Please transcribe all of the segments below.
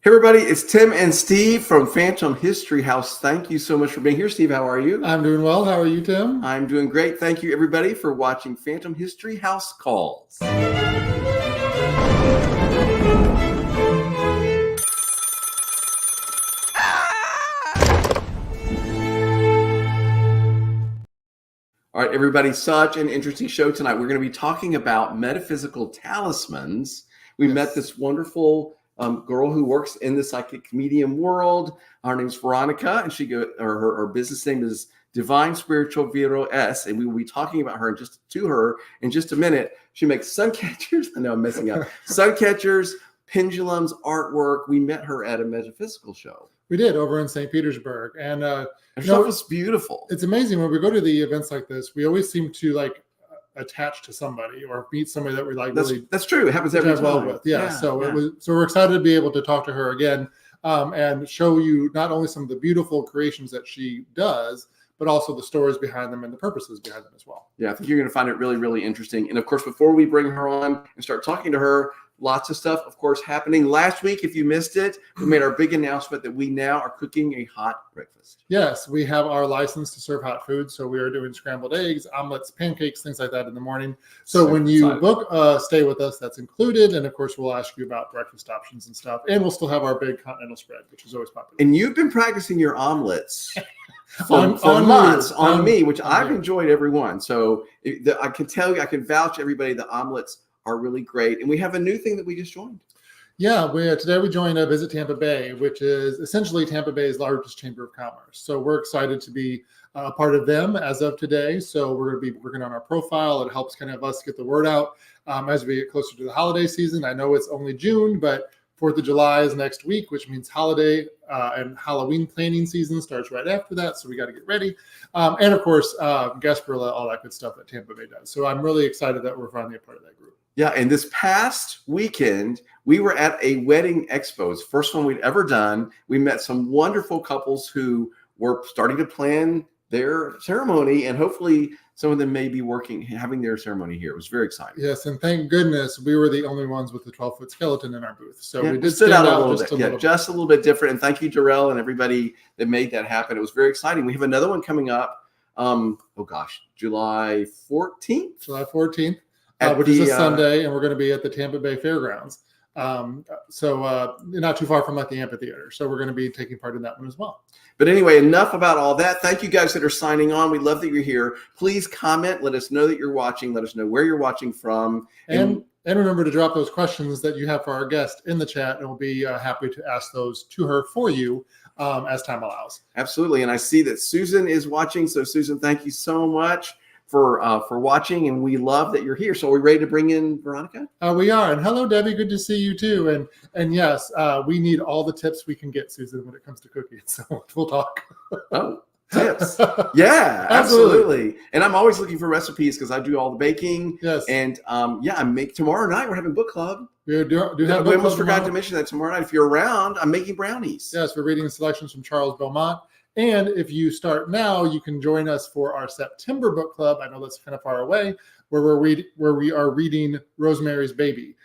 Hey everybody, it's Tim and Steve from Phantom History House. Thank you so much for being here. Steve, how are you? I'm doing well. How are you, Tim? I'm doing great. Thank you everybody for watching Phantom History House Calls. All right, everybody, such an interesting show tonight. We're going to be talking about metaphysical talismans. We met this wonderful girl who works in the psychic medium world. Her name's Veronica, and her business name is Divine Spiritual Vero S, and we will be talking about her in just a minute. She makes sun catchers. I know I'm messing up. Sun catchers, pendulums, artwork. We met her at a metaphysical show. We did over in St. Petersburg, and her stuff was beautiful. It's amazing when we go to the events like this. We always seem to attach to somebody or meet somebody that we like. That's true. It happens every time. Well with. So we're excited to be able to talk to her again and show you not only some of the beautiful creations that she does, but also the stories behind them and the purposes behind them as well. Yeah, I think you're going to find it really, really interesting. And of course, before we bring her on and start talking to her, lots of stuff, of course, happening. Last week, if you missed it, we made our big announcement that we now are cooking a hot breakfast. Yes, we have our license to serve hot food. So we are doing scrambled eggs, omelets, pancakes, things like that in the morning. So when you book stay with us, that's included. And of course, we'll ask you about breakfast options and stuff. And we'll still have our big continental spread, which is always popular. And you've been practicing your omelets for months on me, which I've enjoyed every one. So I can tell you, I can vouch everybody, the omelets are really great. And we have a new thing that we just joined. Yeah, today we joined Visit Tampa Bay, which is essentially Tampa Bay's largest chamber of commerce. So we're excited to be a part of them as of today. So we're going to be working on our profile. It helps kind of us get the word out as we get closer to the holiday season. I know it's only June, but 4th of July is next week, which means holiday and Halloween planning season starts right after that. So we got to get ready. And of course, Gasparilla, all that good stuff that Tampa Bay does. So I'm really excited that we're finally a part of that group. Yeah, and this past weekend, we were at a wedding expo. It's the first one we'd ever done. We met some wonderful couples who were starting to plan their ceremony, and hopefully some of them may be having their ceremony here. It was very exciting. Yes, and thank goodness we were the only ones with the 12-foot skeleton in our booth. So we did stand out a little bit. Just a little bit different. And thank you, Darrell, and everybody that made that happen. It was very exciting. We have another one coming up. July 14th. July 14th. Which is a Sunday, and we're going to be at the Tampa Bay Fairgrounds. So not too far from the amphitheater. So we're going to be taking part in that one as well. But anyway, enough about all that. Thank you guys that are signing on. We love that you're here. Please comment. Let us know that you're watching. Let us know where you're watching from. And remember to drop those questions that you have for our guest in the chat, and we'll be happy to ask those to her for you as time allows. Absolutely. And I see that Susan is watching. So Susan, thank you so much for watching, and we love that you're here. So are we ready to bring in Veronica? We are. And hello, Debbie. Good to see you too. And yes, we need all the tips we can get, Susan, when it comes to cooking. So we'll talk. Oh, tips. Yeah, absolutely. And I'm always looking for recipes because I do all the baking. Yes. And I make tomorrow night. We're having book club. We have book club. We almost forgot to mention that tomorrow night. If you're around, I'm making brownies. Yes, we're reading selections from Charles Beaumont. And if you start now, you can join us for our September book club. I know that's kind of far away, where we are reading Rosemary's Baby,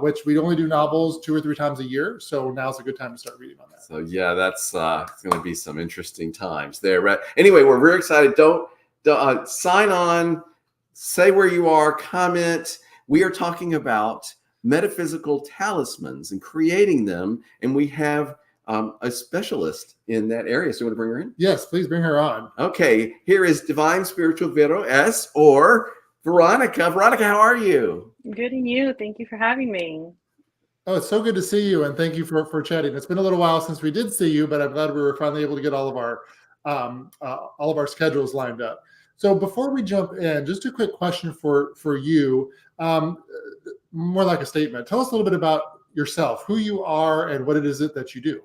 which we only do novels 2 or 3 times a year. So now's a good time to start reading on that. So yeah, that's going to be some interesting times there. Right. Anyway, we're very excited. Don't sign on, say where you are, comment. We are talking about metaphysical talismans and creating them, and we have a specialist in that area. So you want to bring her in? Yes, please bring her on. Okay, here is Divine Spiritual Vero S, or Veronica. Veronica, how are you? Good, and you? Thank you for having me. Oh, it's so good to see you, and thank you for chatting. It's been a little while since we did see you, but I'm glad we were finally able to get all of our schedules lined up. So before we jump in, just a quick question for you, more like a statement. Tell us a little bit about yourself, who you are, and what it is that you do.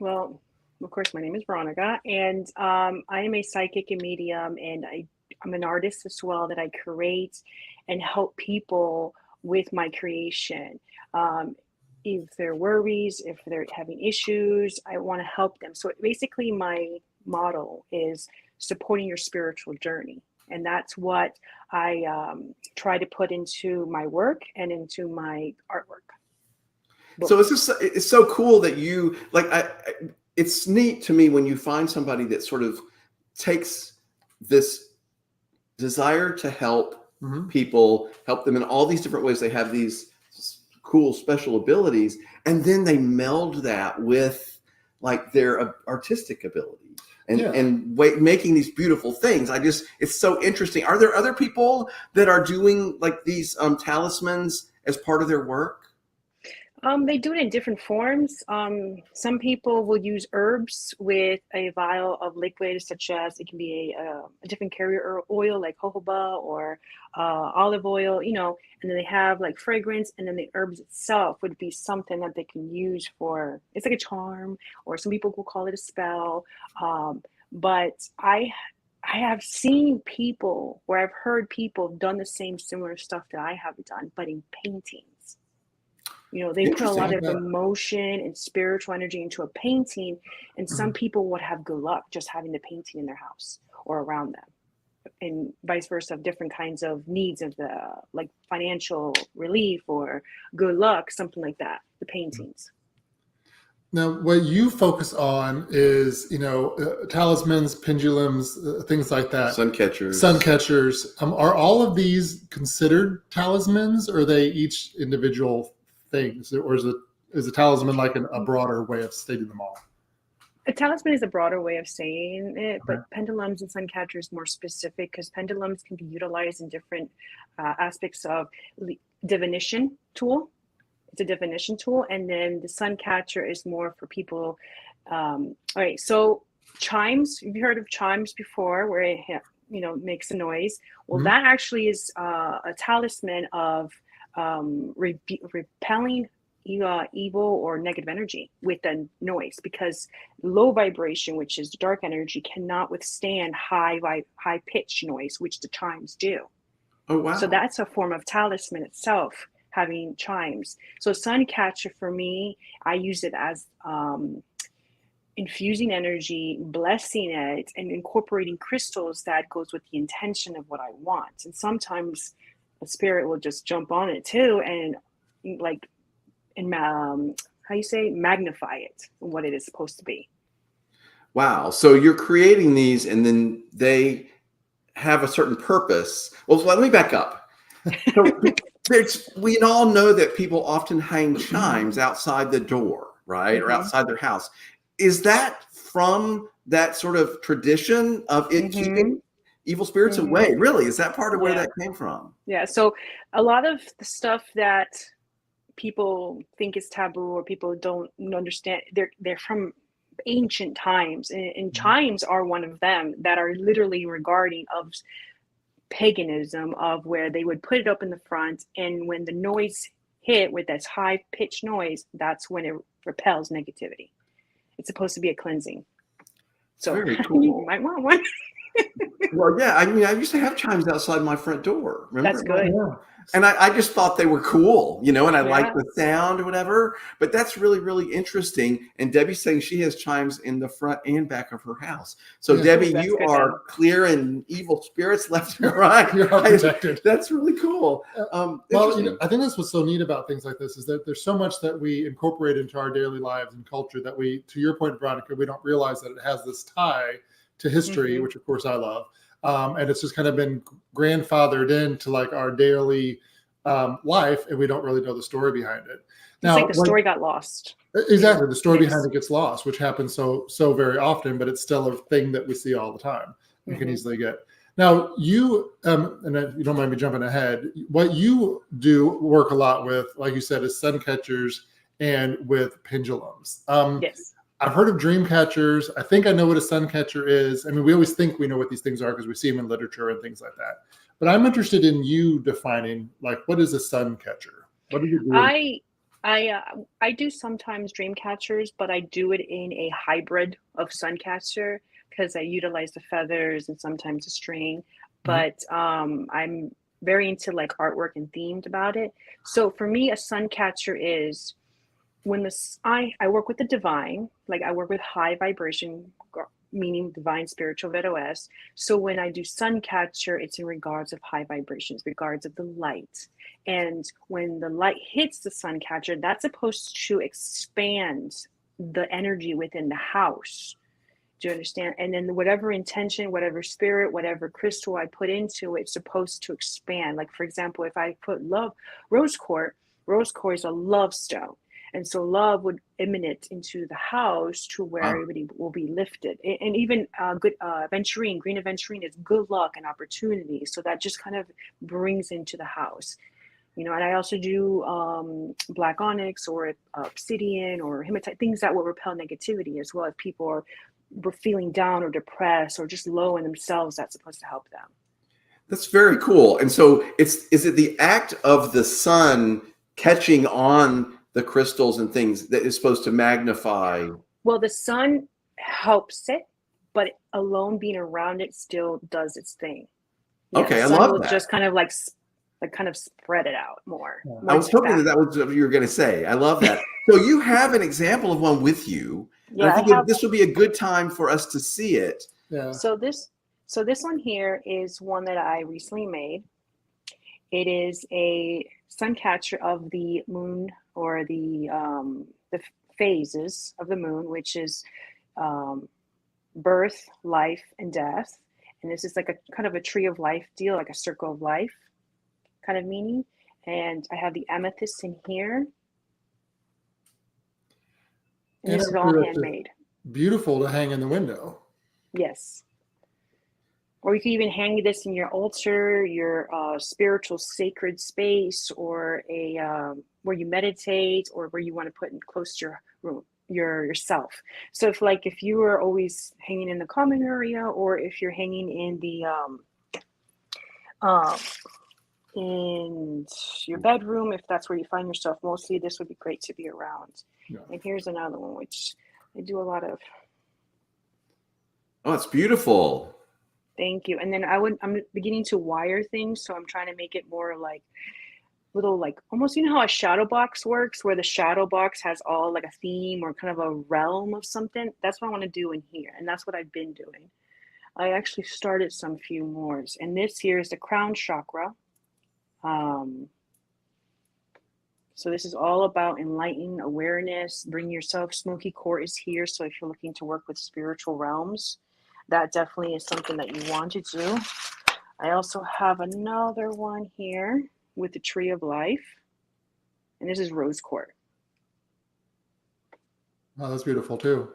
Well, of course, my name is Veronica, and I am a psychic and medium, and I'm an artist as well, that I create and help people with my creation. If they're worries, if they're having issues, I want to help them. So basically my motto is supporting your spiritual journey. And that's what I try to put into my work and into my artwork. So it's so cool that you it's neat to me when you find somebody that sort of takes this desire to help people, help them in all these different ways. They have these cool special abilities, and then they meld that with like their artistic ability and making these beautiful things. It's so interesting. Are there other people that are doing like these talismans as part of their work? They do it in different forms. Some people will use herbs with a vial of liquid, such as it can be a different carrier oil like jojoba or olive oil, and then they have like fragrance, and then the herbs itself would be something that they can use for, it's like a charm, or some people will call it a spell. But I have seen people where I've heard people have done the same similar stuff that I have done, but in paintings. They put a lot of emotion and spiritual energy into a painting, and some people would have good luck just having the painting in their house or around them, and vice versa, of different kinds of needs of the like financial relief or good luck, something like that, the paintings. Now, what you focus on is, talismans, pendulums, things like that. Sun catchers. Are all of these considered talismans, or are they each individual things, or is a talisman like a broader way of stating them all? A talisman is a broader way of saying it, but pendulums and sun catchers more specific, because pendulums can be utilized in different aspects of divination tool. It's a divination tool, and then the sun catcher is more for people. All right, so chimes. Have you heard of chimes before, where it makes a noise? Well, that actually is a talisman of repelling evil or negative energy with the noise, because low vibration, which is dark energy, cannot withstand high pitch noise, which the chimes do. Oh wow! So that's a form of talisman itself, having chimes. So sun catcher for me, I use it as infusing energy, blessing it, and incorporating crystals that goes with the intention of what I want. And sometimes a spirit will just jump on it too, and magnify it what it is supposed to be. Wow. So you're creating these, and then they have a certain purpose. Well, let me back up. So we all know that people often hang chimes outside the door, right? Or outside their house. Is that from that sort of tradition of it keeping evil spirits away? Really? Is that part of where that came from? Yeah. So a lot of the stuff that people think is taboo or people don't understand, they're from ancient times, and chimes are one of them that are literally regarding of paganism, of where they would put it up in the front, and when the noise hit with this high pitched noise, that's when it repels negativity. It's supposed to be a cleansing. So very cool. You might want one. Well, yeah. I mean, I used to have chimes outside my front door. Remember? That's good. Yeah. And I just thought they were cool, and I liked the sound or whatever. But that's really, really interesting. And Debbie's saying she has chimes in the front and back of her house. So Debbie, you are clearing evil spirits left and right. You're protected. That's really cool. Well, I think that's what's so neat about things like this, is that there's so much that we incorporate into our daily lives and culture that we, to your point, Veronica, we don't realize that it has this tie to history, which of course I love. And it's just kind of been grandfathered into like our daily life, and we don't really know the story behind it. Now, it's like the story got lost. Exactly. The story behind it gets lost, which happens so very often, but it's still a thing that we see all the time. You can easily get. Now, you, and if you don't mind me jumping ahead, what you do work a lot with, like you said, is sun catchers and with pendulums. Yes. I've heard of dream catchers. I think I know what a sun catcher is. I mean, we always think we know what these things are because we see them in literature and things like that. But I'm interested in you defining, like, what is a sun catcher? What do you do? I do sometimes dream catchers, but I do it in a hybrid of sun catcher, because I utilize the feathers and sometimes the string. But I'm very into like artwork and themed about it. So for me, a sun catcher is when I work with the divine, like I work with high vibration meaning divine spiritual VOS. So when I do sun catcher, it's in regards of high vibrations, regards of the light. And when the light hits the sun catcher, that's supposed to expand the energy within the house. Do you understand? And then whatever intention, whatever spirit, whatever crystal I put into it, it's supposed to expand. Like, for example, if I put rose quartz is a love stone. And so love would emanate into the house to where everybody will be lifted. And even green aventurine is good luck and opportunity. So that just kind of brings into the house. And I also do black onyx or obsidian or hematite, things that will repel negativity as well. If people are feeling down or depressed or just low in themselves, that's supposed to help them. That's very cool. And so is it the act of the sun catching on the crystals and things that is supposed to magnify? Well, the sun helps it, but alone being around it still does its thing. Okay, the sun I love will that. just kind of like kind of spread it out more. Yeah. I was hoping that was what you were going to say. I love that. So you have an example of one with you. Yeah, I think this would be a good time for us to see it. Yeah. So this one here is one that I recently made. It is a sun catcher of the moon, or the phases of the moon, which is birth, life, and death. And this is like a kind of a tree of life deal, like a circle of life kind of meaning. And I have the amethyst in here. And this is all handmade. Beautiful to hang in the window. Yes. Or you can even hang this in your altar, your spiritual sacred space, or a where you meditate, or where you want to put in close to your room, yourself. So if you were always hanging in the common area, or if you're hanging in the in your bedroom, if that's where you find yourself mostly, this would be great to be around. Yeah. And here's another one, which I do a lot of. Oh, it's beautiful. Thank you. And then I'm beginning to wire things, so I'm trying to make it more like little, like almost, how a shadow box works, where the shadow box has all like a theme or kind of a realm of something. That's what I want to do in here, and that's what I've been doing. I actually started some few more, and this here is the crown chakra. So this is all about enlightening awareness, bring yourself. Smoky quartz is here, so if you're looking to work with spiritual realms, that definitely is something that you want to do. I also have another one here with the tree of life, and this is rose quartz. Oh, that's beautiful too.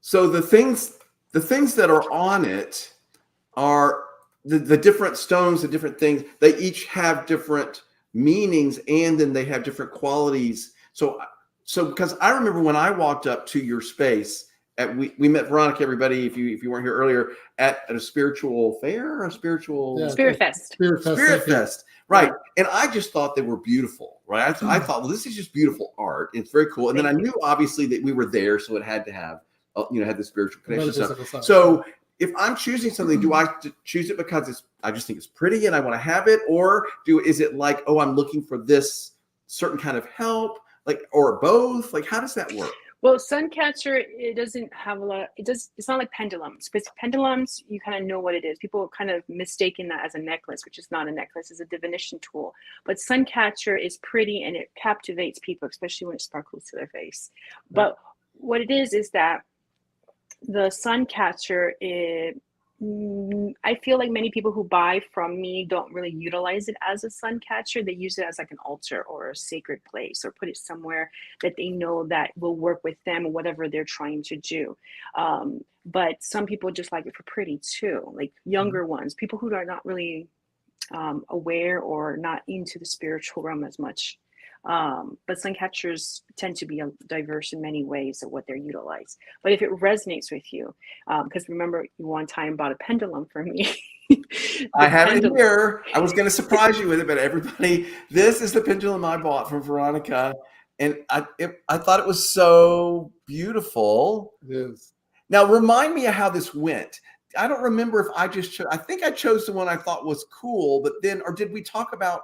So the things that are on it are the different stones, the different things. They each have different meanings, and then they have different qualities. So because I remember when I walked up to your space, we met Veronica, everybody, if you weren't here earlier, at a spiritual fair, Spirit Fest. Spirit Fest. Right. And I just thought they were beautiful, right? I thought, well, this is just beautiful art. It's very cool. And then I knew obviously that we were there, so it had to have, had the spiritual connection. So if I'm choosing something, do I choose it because I just think it's pretty and I want to have it? Or is it like, oh, I'm looking for this certain kind of help, or both? Like, how does that work? Well, Suncatcher, it doesn't have a lot. It's not like pendulums, because pendulums, you kind of know what it is. People kind of mistaken that as a necklace, which is not a necklace. It's a divination tool. But Suncatcher is pretty, and it captivates people, especially when it sparkles to their face. But what it is that the Suncatcher, I feel like many people who buy from me don't really utilize it as a sun catcher. They use it as like an altar or a sacred place, or put it somewhere that they know that will work with them, whatever they're trying to do. But some people just like it for pretty too, like younger ones, people who are not really aware or not into the spiritual realm as much. But sun catchers tend to be diverse in many ways of what they're utilized. But if it resonates with you, because remember, you one time bought a pendulum for me. I have it here. I was going to surprise you with it, but everybody, this is the pendulum I bought from Veronica, and I thought it was so beautiful. It is. Now, remind me of how this went. I don't remember if I just chose. I think I chose the one I thought was cool, but then, or did we talk about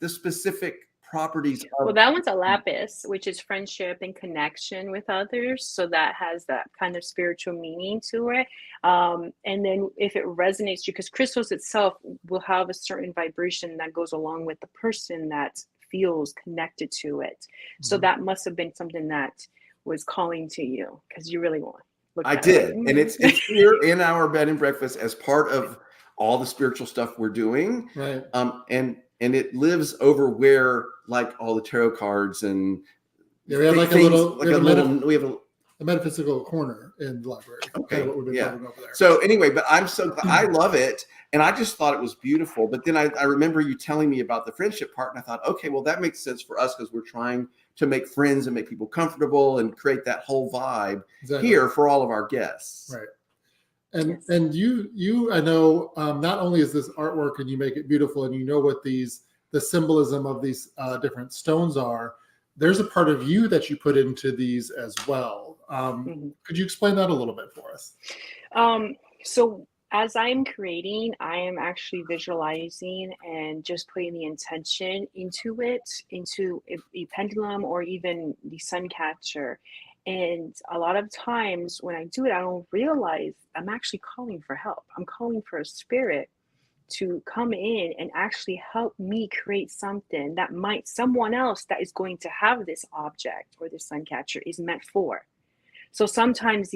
the specific properties Well, of. that one's a lapis, which is friendship and connection with others. So that has that kind of spiritual meaning to it. And then if it resonates, because crystals itself will have a certain vibration that goes along with the person that feels connected to it. So Mhm. that must have been something that was calling to you because you really want look I at it like, did, and it's here in our bed and breakfast as part of all the spiritual stuff we're doing. Right. And it lives over where like all the tarot cards and Yeah, we have like things, we have a a metaphysical corner in the library. Kind okay, of what we've been yeah. building over there. So anyway, but I'm so glad, I love it, and I just thought it was beautiful. But then I remember you telling me about the friendship part, and I thought, okay, well that makes sense for us because we're trying to make friends and make people comfortable and create that whole vibe here for all of our guests. Right. And you I know not only is this artwork and you make it beautiful and you know what the symbolism of these different stones are, there's a part of you that you put into these as well. Could you explain that a little bit for us? So as I'm creating, I am actually visualizing and just putting the intention into it, into a pendulum or even the sun catcher. And a lot of times when I do it, I don't realize I'm actually calling for help. I'm calling for a spirit to come in and actually help me create something that might someone else that is going to have this object or this sun catcher is meant for. So sometimes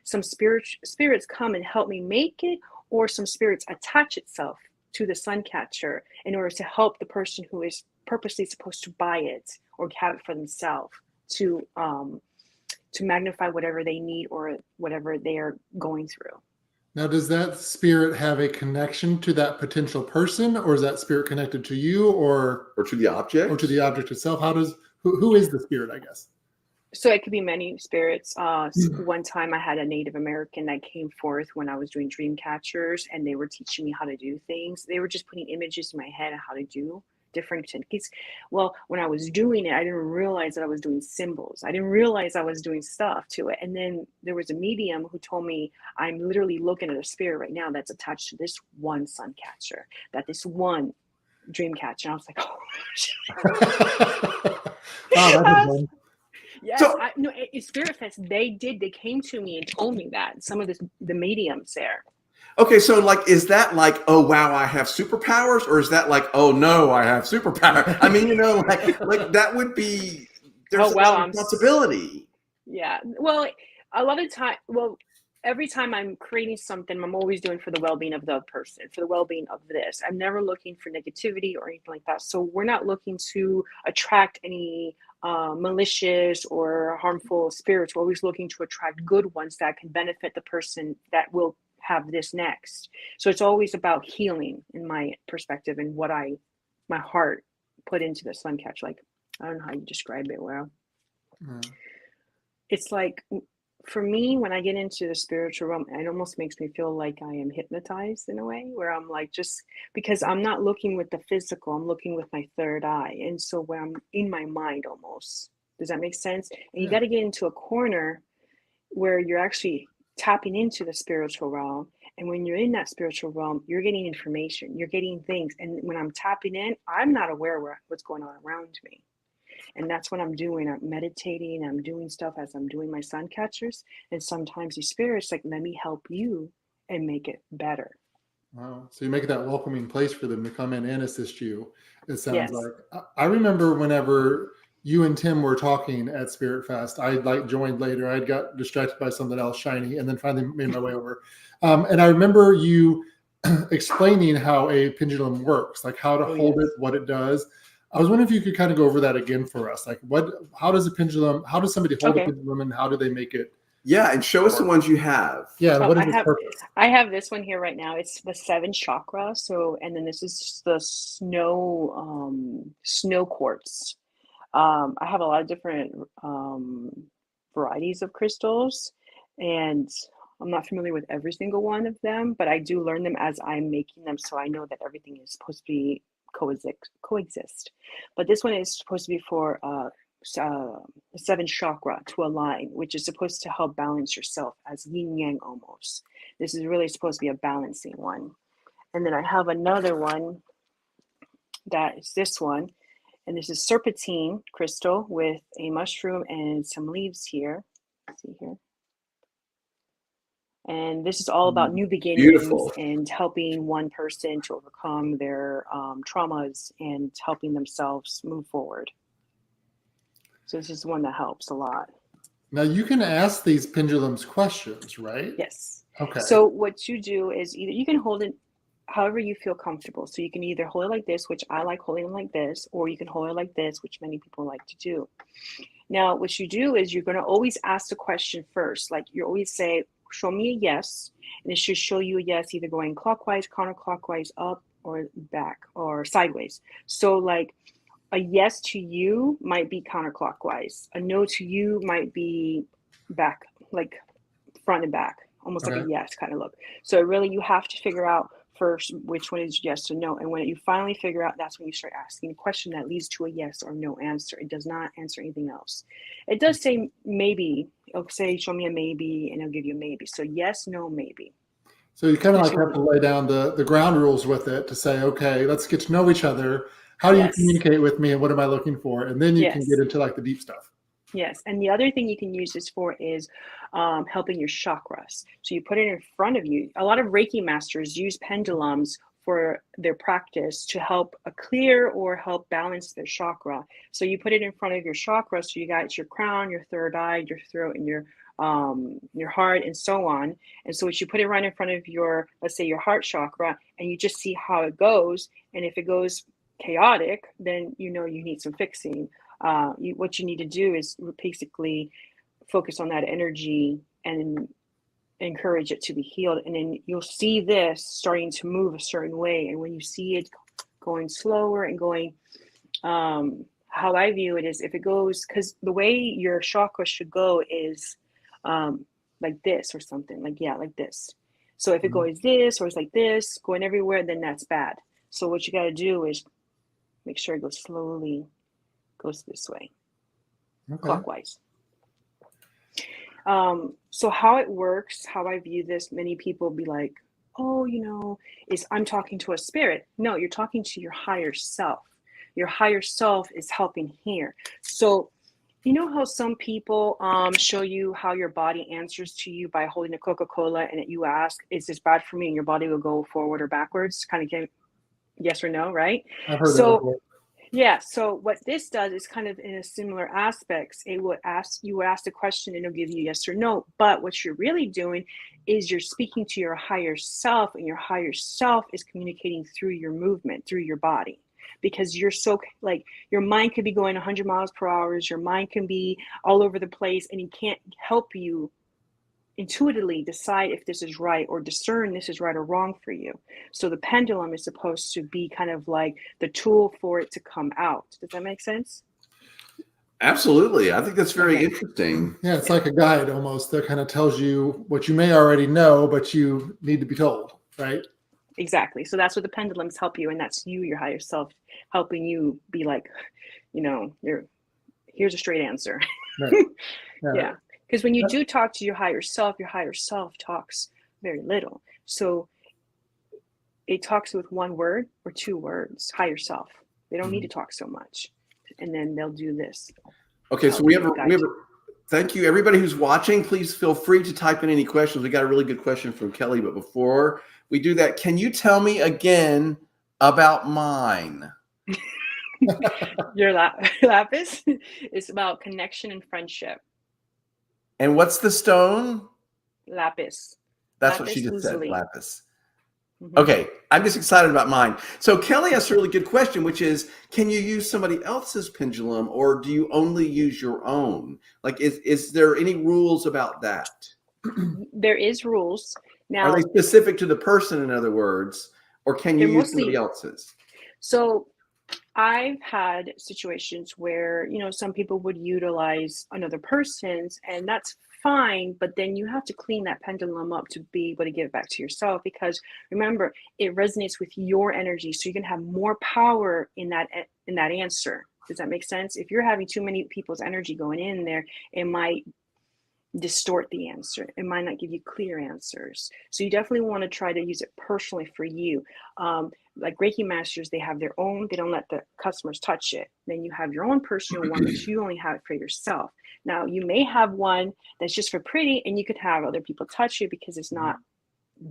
some spirits come and help me make it, or some spirits attach itself to the sun catcher in order to help the person who is purposely supposed to buy it or have it for themselves to magnify whatever they need or whatever they are going through. Now, does that spirit have a connection to that potential person, or is that spirit connected to you, or to the object, or to the object itself? How does who is the spirit, I guess? So it could be many spirits. One time I had a Native American that came forth when I was doing dream catchers, and they were teaching me how to do things. They were just putting images in my head of how to do different techniques. Well, when I was doing it, I didn't realize that I was doing symbols. I didn't realize I was doing stuff to it. And then there was a medium who told me, I'm literally looking at a spirit right now that's attached to this one sun catcher, that this one dream catcher. And I was like, oh. Wow, that's fun. Yes, So- no, at Spirit Fest, they came to me and told me that, some of the mediums there. Okay, so like, is that like, oh wow, I have superpowers, or is that like, oh no, I have superpowers? I mean, like that would be, there's a lot of responsibility. Yeah, well, a lot of time, every time I'm creating something, I'm always doing for the well-being of the person, for the well-being of this. I'm never looking for negativity or anything like that. So we're not looking to attract any malicious or harmful spirits. We're always looking to attract good ones that can benefit the person that will have this next. So it's always about healing in my perspective and what my heart put into the sun catch. Like, I don't know how you describe it well. It's like, for me, when I get into the spiritual realm, it almost makes me feel like I am hypnotized in a way, where I'm like, just because I'm not looking with the physical, I'm looking with my third eye. And so when I'm in my mind almost, does that make sense? And you got to get into a corner where you're actually tapping into the spiritual realm. And when you're in that spiritual realm, you're getting information, you're getting things. And when I'm tapping in, I'm not aware of what's going on around me. And that's what I'm doing. I'm meditating. I'm doing stuff as I'm doing my sun catchers. And sometimes the spirit's like, let me help you and make it better. Wow. So you make it that welcoming place for them to come in and assist you. It sounds Yes. like. I remember whenever you and Tim were talking at Spirit Fest, I joined later. I got distracted by something else shiny and then finally made my way over. And I remember you explaining how a pendulum works, like how to hold it, what it does. I was wondering if you could kind of go over that again for us. Like how does somebody hold a pendulum and how do they make it? Yeah, and show us the ones you have. Yeah, what is its purpose? I have this one here right now. It's the 7 chakra. So, and then this is the snow quartz. I have a lot of different varieties of crystals, and I'm not familiar with every single one of them, but I do learn them as I'm making them, so I know that everything is supposed to be coexist. But this one is supposed to be for the 7 chakra to align, which is supposed to help balance yourself as yin yang almost. This is really supposed to be a balancing one. And then I have another one that is this one, And this is serpentine crystal with a mushroom and some leaves here. Let's see here. And this is all about new beginnings Beautiful. and helping one person to overcome their traumas and helping themselves move forward. So this is one that helps a lot. Now you can ask these pendulums questions, right? Yes. Okay. So what you do is either you can hold it however you feel comfortable. So you can either hold it like this, which I like holding it like this, or you can hold it like this, which many people like to do. Now, what you do is you're going to always ask the question first. Like you always say, show me a yes. And it should show you a yes, either going clockwise, counterclockwise, up or back or sideways. So like a yes to you might be counterclockwise. A no to you might be back, like front and back, almost like a yes kind of look. So really you have to figure out first which one is yes or no. And when you finally figure out, that's when you start asking a question that leads to a yes or no answer. It does not answer anything else. It does say maybe. It'll say, show me a maybe, and it'll give you a maybe. So yes, no, maybe. So you kind of like have to lay down the ground rules with it to say, okay, let's get to know each other. How do you communicate with me and what am I looking for? And then you can get into like the deep stuff. Yes. And the other thing you can use this for is helping your chakras. So you put it in front of you. A lot of Reiki masters use pendulums for their practice to help clear or help balance their chakra. So you put it in front of your chakra. So you got your crown, your third eye, your throat, and your heart, and so on. And so you put it right in front of your, let's say your heart chakra, and you just see how it goes. And if it goes chaotic, then you know you need some fixing. What you need to do is basically focus on that energy and encourage it to be healed. And then you'll see this starting to move a certain way. And when you see it going slower and going, how I view it is if it goes, because the way your chakra should go is like this or something, like this. So if it goes this or it's like this, going everywhere, then that's bad. So what you got to do is make sure it goes slowly, goes this way, clockwise. So how it works, how I view this, many people be like, oh, is I'm talking to a spirit. No, you're talking to your higher self. Your higher self is helping here. So you know how some people show you how your body answers to you by holding a Coca-Cola and you ask, is this bad for me? And your body will go forward or backwards, kind of get yes or no, right? I've heard that before. Yeah. So what this does is kind of in a similar aspects. You would ask the question and it'll give you yes or no. But what you're really doing is you're speaking to your higher self, and your higher self is communicating through your movement, through your body, because you're so like your mind could be going 100 miles per hour. Your mind can be all over the place, and it can't help you intuitively decide if this is right or discern this is right or wrong for you. So the pendulum is supposed to be kind of like the tool for it to come out. Does that make sense? Absolutely. I think that's very interesting. Yeah, it's like a guide almost that kind of tells you what you may already know, but you need to be told, right? Exactly. So that's what the pendulums help you, and that's you, your higher self, helping you be like, here's a straight answer. Right. Yeah. Because when you do talk to your higher self talks very little. So it talks with one word or two words, higher self. They don't need to talk so much. And then they'll do this. Okay, so we have thank you. Everybody who's watching, please feel free to type in any questions. We got a really good question from Kelly, but before we do that, can you tell me again about mine? Your lapis is about connection and friendship. And what's the stone? Lapis. That's lapis what she just lazuli. said, lapis. Okay, I'm just excited about mine. So Kelly asked a really good question, which is, can you use somebody else's pendulum, or do you only use your own? Like, is there any rules about that? There is rules. Now, are they specific to the person, in other words, or can you use somebody else's? So I've had situations where, some people would utilize another person's, and that's fine, but then you have to clean that pendulum up to be able to give it back to yourself, because remember, it resonates with your energy, so you can have more power in that answer. Does that make sense? If you're having too many people's energy going in there, it might distort the answer. It might not give you clear answers. So you definitely want to try to use it personally for you. like Reiki masters, they have their own, they don't let the customers touch it. Then you have your own personal one that you only have for yourself. Now you may have one that's just for pretty, and you could have other people touch it because it's not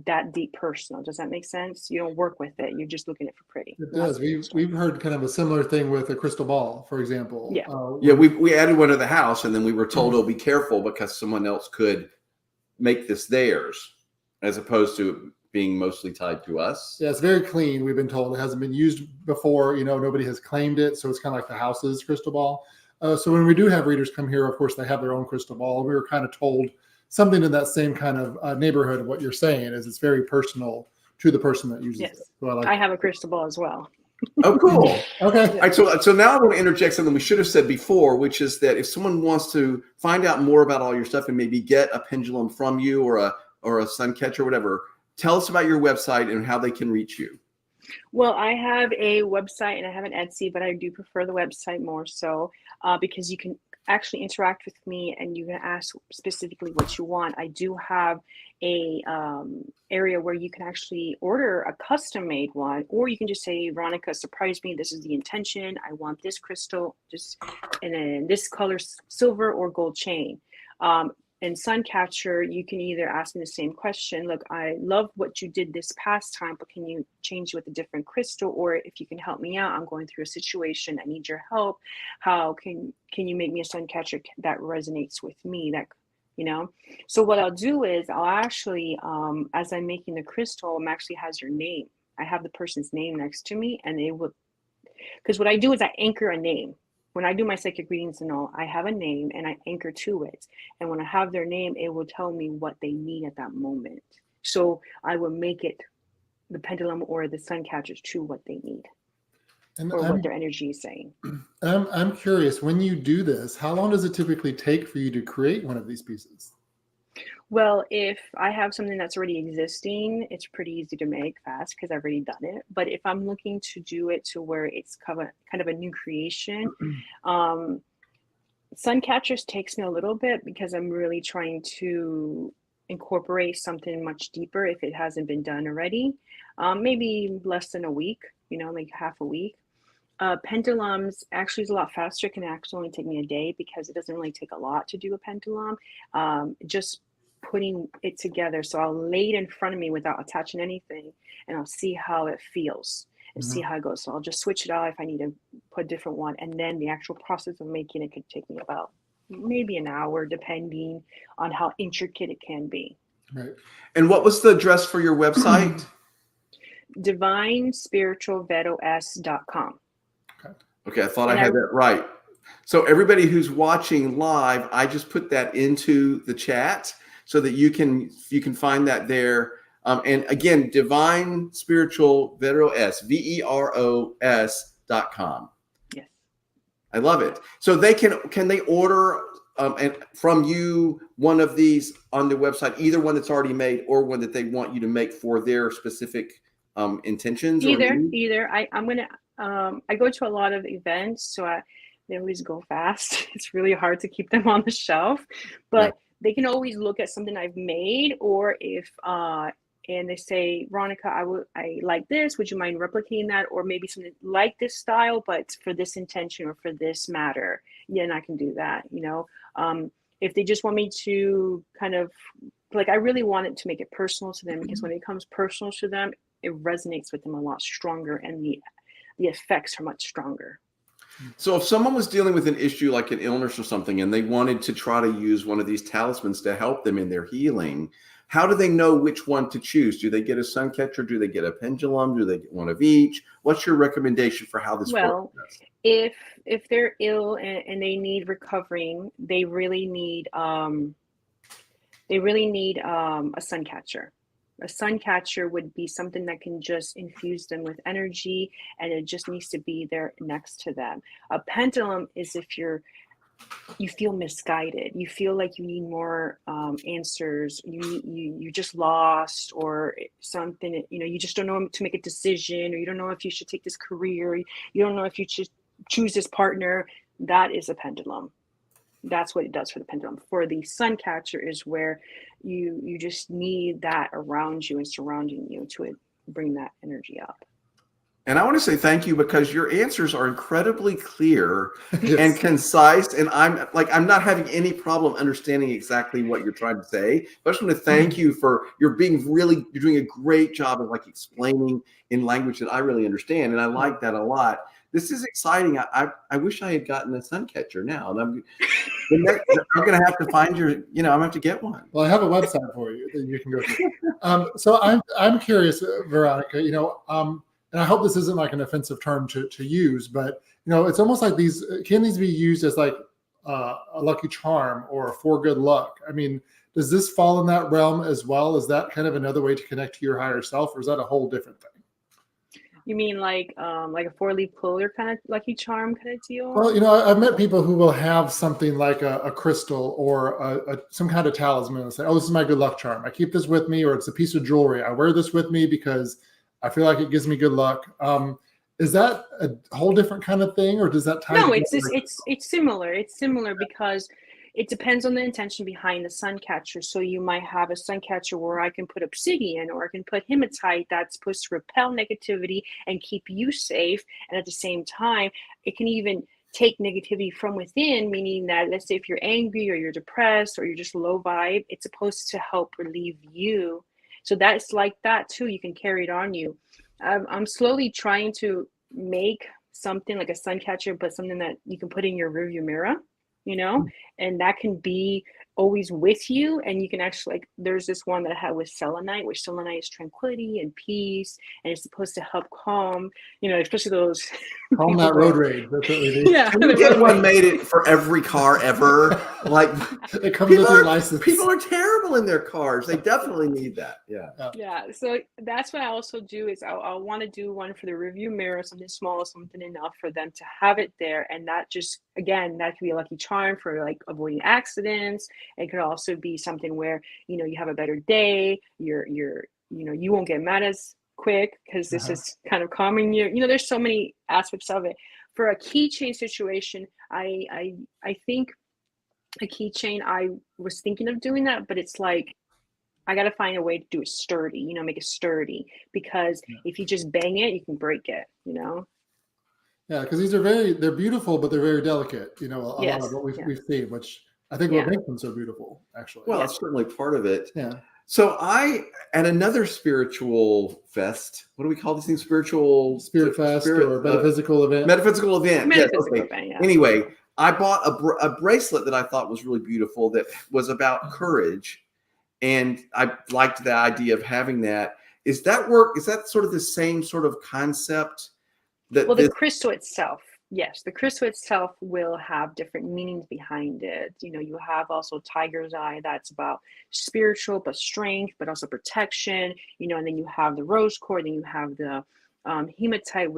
that deep personal. Does that make sense? You don't work with it. You're just looking at it for pretty. It does. We've heard kind of a similar thing with a crystal ball, for example. Yeah. Yeah, we added one to the house, and then we were told, oh, be careful because someone else could make this theirs, as opposed to being mostly tied to us. Yeah, it's very clean. We've been told it hasn't been used before. Nobody has claimed it, so it's kind of like the house's crystal ball. So when we do have readers come here, of course, they have their own crystal ball. We were kind of told something in that same kind of neighborhood of what you're saying is it's very personal to the person that uses it. So I have a crystal ball as well. Oh, cool. Okay. All right, so now I want to interject something we should have said before, which is that if someone wants to find out more about all your stuff and maybe get a pendulum from you or a sun catcher or whatever, tell us about your website and how they can reach you. Well, I have a website and I have an Etsy, but I do prefer the website more so because you can actually interact with me and you can ask specifically what you want. I do have a area where you can actually order a custom made one, or you can just say, Veronica, surprise me. This is the intention. I want this crystal, just and then this color, silver or gold chain. And Suncatcher, you can either ask me the same question. Look, I love what you did this past time, but can you change it with a different crystal? Or if you can help me out, I'm going through a situation. I need your help. How can you make me a Suncatcher that resonates with me? So what I'll do is I'll actually, as I'm making the crystal, I'm actually has your name. I have the person's name next to me, and they will, because what I do is I anchor a name. When I do my psychic readings and all, I have a name and I anchor to it. And when I have their name, it will tell me what they need at that moment. So I will make it the pendulum or the sun catchers to what they need or what their energy is saying. I'm curious, when you do this, how long does it typically take for you to create one of these pieces? Well, if I have something that's already existing, it's pretty easy to make fast because I've already done it. But if I'm looking to do it to where it's kind of a new creation, sun catchers takes me a little bit because I'm really trying to incorporate something much deeper if it hasn't been done already. Maybe less than a week, like half a week. Pendulums actually is a lot faster. It can actually only take me a day because it doesn't really take a lot to do a pendulum. Just putting it together. So I'll lay it in front of me without attaching anything, and I'll see how it feels and see how it goes. So I'll just switch it out if I need to put a different one. And then the actual process of making it could take me about maybe an hour, depending on how intricate it can be. Right. And what was the address for your website? DivineSpiritualVeros.com. Okay, I thought I had that right. So everybody who's watching live, I just put that into the chat so that you can find that there. And again, Divine Spiritual Veros, VEROS.com. Yes. I love it. So they can they order and from you one of these on the website, either one that's already made or one that they want you to make for their specific intentions? Either. I'm gonna I go to a lot of events, so they always go fast. It's really hard to keep them on the shelf, but they can always look at something I've made, or if and they say, Veronica, I like this. Would you mind replicating that, or maybe something like this style, but for this intention or for this matter? Yeah, and I can do that. If they just want me to kind of I really wanted to make it personal to them, because when it becomes personal to them, it resonates with them a lot stronger, and the effects are much stronger. So if someone was dealing with an issue like an illness or something, and they wanted to try to use one of these talismans to help them in their healing, how do they know which one to choose? Do they get a sun catcher? Do they get a pendulum? Do they get one of each? What's your recommendation for how this works? Well, if they're ill and they need recovering, they really need a sun catcher. A sun catcher would be something that can just infuse them with energy, and it just needs to be there next to them. A pendulum is if you feel misguided, you feel like you need more answers, you're just lost, or something, you just don't know to make a decision, or you don't know if you should take this career, you don't know if you should choose this partner. That is a pendulum. That's what it does for the pendulum. For the sun catcher is where you just need that around you and surrounding you to bring that energy up. And I want to say thank you because your answers are incredibly clear and Yes. concise. And I'm not having any problem understanding exactly what you're trying to say. But I just want to thank you for you're doing a great job of like explaining in language that I really understand. And I like that a lot. This is exciting. I wish I had gotten a sun catcher now. And I'm going to have to find I'm going to have to get one. Well, I have a website for you that you can go to. So I'm curious, Veronica, and I hope this isn't like an offensive term to use, but it's almost like these be used as like a lucky charm or for good luck? I mean, does this fall in that realm as well? Is that kind of another way to connect to your higher self, or is that a whole different thing? You mean like a 4-leaf clover kind of lucky charm kind of deal? Well, I've met people who will have something like a crystal or some kind of talisman and say, oh, this is my good luck charm. I keep this with me, or it's a piece of jewelry. I wear this with me because I feel like it gives me good luck. Is that a whole different kind of thing, or does that tie? No, it's similar. It's similar because it depends on the intention behind the sun catcher. So you might have a sun catcher where I can put obsidian or I can put hematite that's supposed to repel negativity and keep you safe. And at the same time, it can even take negativity from within, meaning that let's say if you're angry or you're depressed or you're just low vibe, it's supposed to help relieve you. So that's like that too. You can carry it on you. I'm slowly trying to make something like a sun catcher, but something that you can put in your rearview mirror, and that can be always with you. And you can actually, like, there's this one that I had with selenite, which selenite is tranquility and peace, and it's supposed to help calm, especially those calm that road rage. That's what we do. Yeah, Can we get one made it for every car ever? Like, it comes with your license. People are terrible in their cars. They definitely need that. Yeah. So that's what I also do is I want to do one for the review mirror, something small, something enough for them to have it there. And that just, again, that could be a lucky charm for like avoiding accidents. It could also be something where, you have a better day. You won't get mad as quick because this is kind of calming you. There's so many aspects of it. For a keychain situation, I think a keychain, I was thinking of doing that, but it's like, I got to find a way to do it sturdy, make it sturdy, because if you just bang it, you can break it, Yeah, because they're beautiful, but they're very delicate, a lot of what we've seen, which I think what makes them so beautiful, actually. Well, that's certainly part of it. Yeah. So at another spiritual fest, what do we call these things? Spirit fest or metaphysical event. Metaphysical event. Metaphysical Yes, okay. event, yeah. Anyway, I bought a bracelet that I thought was really beautiful that was about courage. And I liked the idea of having that. Is that sort of the same sort of concept? The crystal itself, yes, the crystal itself will have different meanings behind it. You have also tiger's eye, that's about spiritual, but strength, but also protection, and then you have the rose cord, then you have the hematite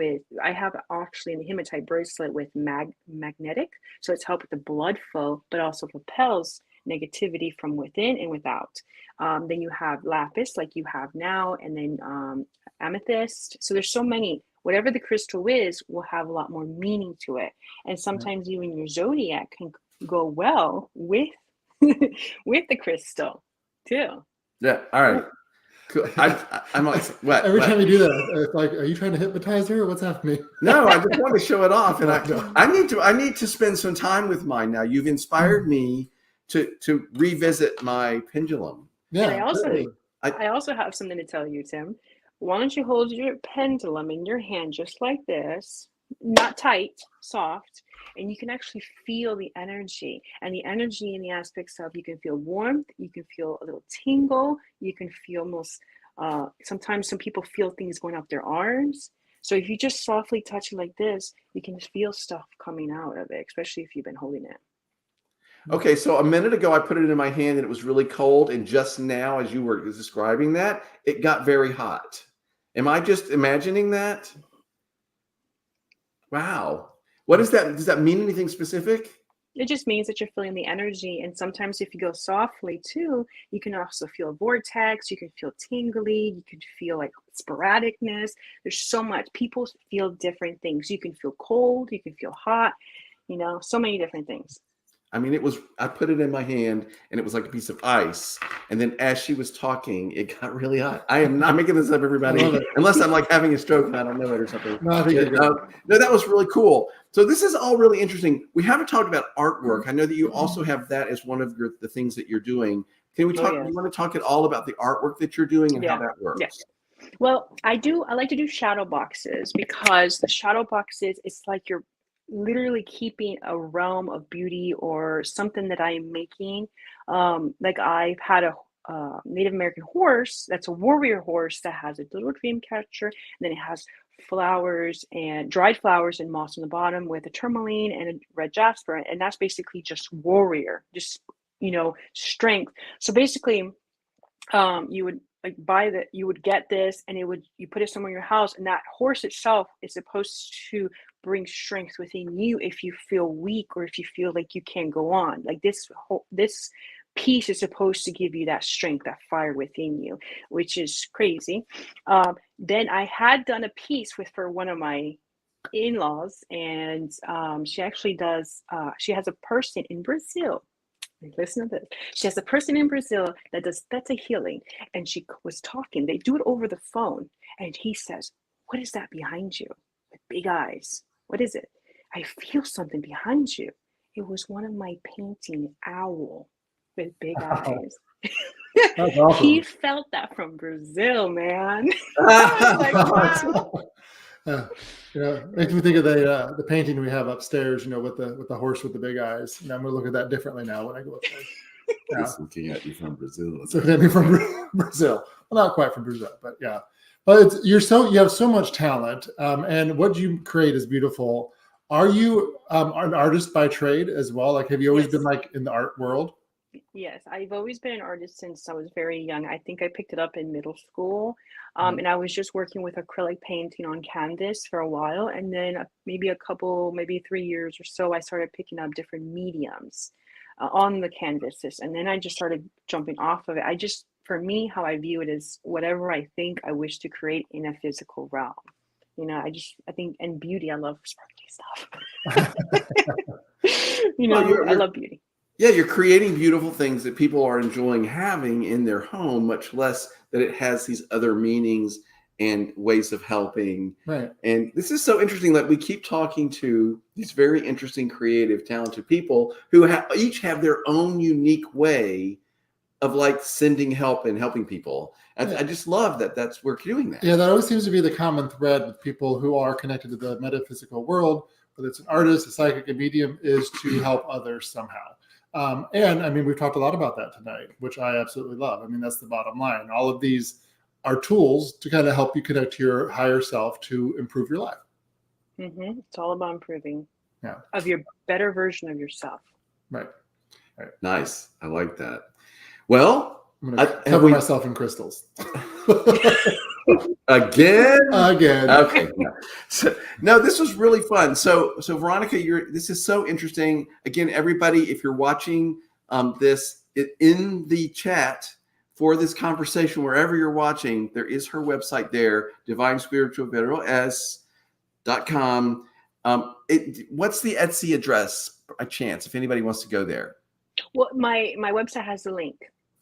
I have actually in the hematite bracelet with magnetic. So it's helped with the blood flow, but also propels negativity from within and without. Then you have lapis like you have now, and then amethyst. So there's so many. Whatever the crystal is will have a lot more meaning to it. And sometimes even your zodiac can go well with with the crystal too. Yeah. All right. Cool. I'm like, what? Every time you do that, it's like, are you trying to hypnotize her, or what's happening? No, I just want to show it off, and I need to spend some time with mine now. You've inspired me to revisit my pendulum. Yeah. And I also have something to tell you, Tim. Why don't you hold your pendulum in your hand just like this, not tight, soft, and you can actually feel the energy. And the energy in the aspects of, you can feel warmth, you can feel a little tingle, you can feel almost, sometimes some people feel things going up their arms. So if you just softly touch it like this, you can feel stuff coming out of it, especially if you've been holding it. Okay, so a minute ago I put it in my hand and it was really cold, and just now, as you were describing that, it got very hot. Am I just imagining that? Wow. What is that? Does that mean anything specific? It just means that you're feeling the energy. And sometimes if you go softly too, you can also feel vortex, you can feel tingly, you can feel like sporadicness. There's so much. People feel different things. You can feel cold, you can feel hot, so many different things. I mean, I put it in my hand and it was like a piece of ice. And then as she was talking, it got really hot. I am not making this up, I everybody, love it. unless I'm like having a stroke and I don't know it or something. No, I think you're good. No, that was really cool. So this is all really interesting. We haven't talked about artwork. I know that you also have that as one of the things that you're doing. Can we talk? yes. You want to talk at all about the artwork that you're doing and how that works? Yeah. Well, I like to do shadow boxes, because the shadow boxes, it's like you're literally keeping a realm of beauty or something that I'm making. Like I've had a Native American horse that's a warrior horse that has a little dream catcher, and then it has flowers and dried flowers and moss on the bottom with a tourmaline and a red jasper, and that's basically just warrior, just strength. So basically, you would like you would get this, and you put it somewhere in your house, and that horse itself is supposed to bring strength within you if you feel weak or if you feel like you can't go on. Like this piece is supposed to give you that strength, that fire within you, which is crazy. Then I had done a piece for one of my in-laws, and she actually does. She has a person in Brazil. Listen to this. She has a person in Brazil that does theta healing, and she was talking. They do it over the phone, and he says, "What is that behind you with big eyes? What is it? I feel something behind you." It was one of my painting owl with big eyes. That's awesome. He felt that from Brazil, man. I was like, wow. Makes me think of the painting we have upstairs, with the horse with the big eyes. I'm gonna look at that differently now when I go upstairs. He's looking at you from Brazil. It's looking at me from Brazil. Well, not quite from Brazil, but yeah. But you have so much talent, and what you create is beautiful. Are you an artist by trade as well? Like, have you always been like in the art world? Yes, I've always been an artist since I was very young. I think I picked it up in middle school. And I was just working with acrylic painting on canvas for a while. And then maybe 3 years or so, I started picking up different mediums on the canvases. And then I just started jumping off of it. For me, how I view it is whatever I think I wish to create in a physical realm. I think, and beauty, I love sparkly stuff. I love beauty. Yeah, you're creating beautiful things that people are enjoying having in their home, much less that it has these other meanings and ways of helping. Right. And this is so interesting that we keep talking to these very interesting, creative, talented people who each have their own unique way of like sending help and helping people. I just love that we're doing that. Yeah, that always seems to be the common thread with people who are connected to the metaphysical world, whether it's an artist, a psychic, a medium, is to help others somehow. And I mean, we've talked a lot about that tonight, which I absolutely love. I mean, that's the bottom line. All of these are tools to kind of help you connect to your higher self to improve your life. Mm-hmm. It's all about improving of your better version of yourself. Right. Nice. I like that. Well, I'm going to cover myself in crystals. Again. Okay. No, this was really fun. So Veronica, this is so interesting. Again, everybody, if you're watching this in the chat for this conversation, wherever you're watching, there is her website there, divinespiritualvederals.com. What's the Etsy address, by chance, if anybody wants to go there? Well, my website has the link.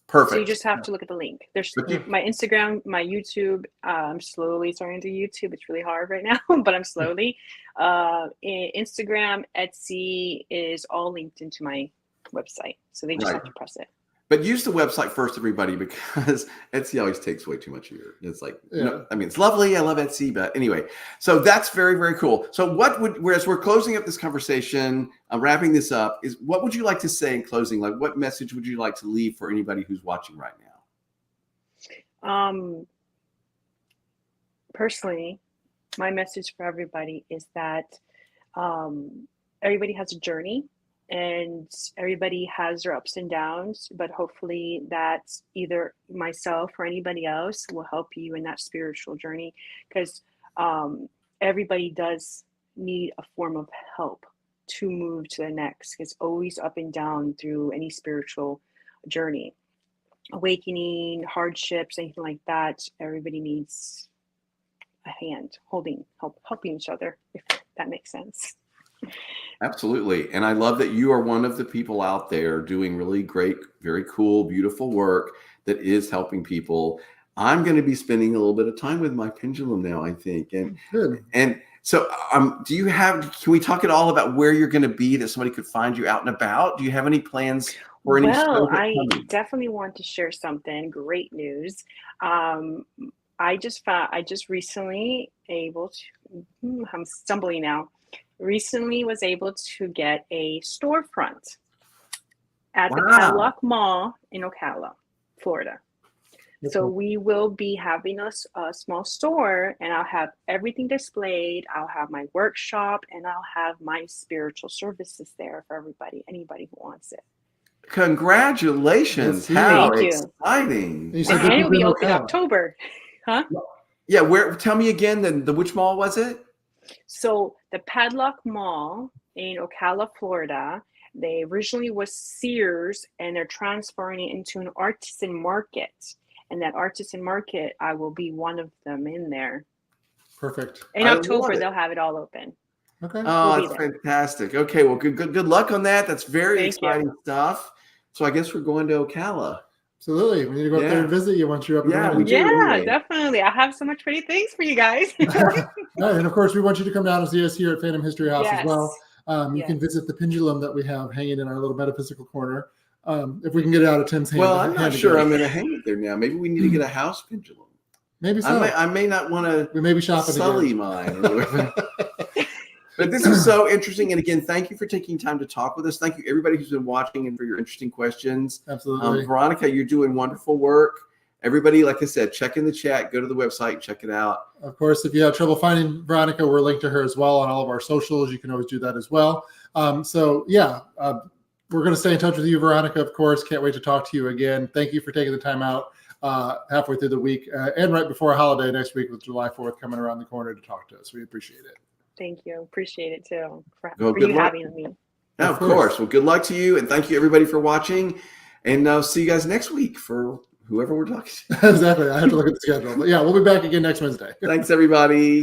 Perfect. So you just have to look at the link. There's my Instagram, my YouTube. I'm slowly starting to do YouTube. It's really hard right now, but I'm slowly. Instagram, Etsy is all linked into my website. So they just have to press it. But use the website first, everybody, because Etsy always takes way too much of your. It's like, it's lovely. I love Etsy, but anyway. So that's very, very cool. So whereas we're closing up this conversation, I'm wrapping this up. What would you like to say in closing? Like, what message would you like to leave for anybody who's watching right now? Personally, my message for everybody is that everybody has a journey. And everybody has their ups and downs, but hopefully that either myself or anybody else will help you in that spiritual journey, because everybody does need a form of help to move to the next. It's always up and down through any spiritual journey, awakening, hardships, anything like that. Everybody needs a hand helping each other, if that makes sense. Absolutely. And I love that you are one of the people out there doing really great, very cool, beautiful work that is helping people. I'm going to be spending a little bit of time with my pendulum now, I think. Good. And so can we talk at all about where you're going to be that somebody could find you out and about? Do you have any plans for any Well, shows I upcoming? definitely want to share something. Great news. Um, I just recently able to, I'm stumbling now. Recently was able to get a storefront at the Wow. Padlock Mall in Ocala, Florida. So we will be having a small store, and I'll have everything displayed. I'll have my workshop, and I'll have my spiritual services there for anybody who wants it. Congratulations. Yes, How Thank you. exciting. You said And this it'll is be in open Ocala. October. Huh? Yeah, tell me again, the which mall was it? So the Padlock Mall in Ocala, Florida, they originally was Sears, and they're transferring it into an artisan market. And that artisan market, I will be one of them in there. Perfect. In I love October, it. they'll have it all open. Okay. Oh, We'll be that's there. fantastic. Okay, well, good luck on that. That's very Thank you. exciting stuff. So I guess we're going to Ocala. Absolutely. We need to go up there Yeah. and visit you once you're up and Yeah, running. we do Yeah, anyway. definitely. I have so much pretty things for you guys. Right, and of course, we want you to come down and see us here at Phantom History House as well. You Yes. can visit the pendulum that we have hanging in our little metaphysical corner. If we can get it out of Tim's hand. Well, I'm not sure again. I'm going to hang it there now. Maybe we need to get a house pendulum. Maybe so. I may not want to We may be shopping sully again. mine. But this is so interesting. And again, thank you for taking time to talk with us. Thank you, everybody who's been watching, and for your interesting questions. Absolutely. Veronica, you're doing wonderful work. Everybody, like I said, check in the chat, go to the website, check it out. Of course, if you have trouble finding Veronica, we're linked to her as well on all of our socials. You can always do that as well. We're going to stay in touch with you, Veronica, of course. Can't wait to talk to you again. Thank you for taking the time out halfway through the week and right before a holiday next week with July 4th coming around the corner to talk to us. We appreciate it. Thank you. Appreciate it too for Well, you good luck. having me. Yeah, of course. Well, good luck to you. And thank you, everybody, for watching. And I'll see you guys next week for whoever we're talking to. Exactly. I have to look at the schedule. But yeah, we'll be back again next Wednesday. Thanks, everybody.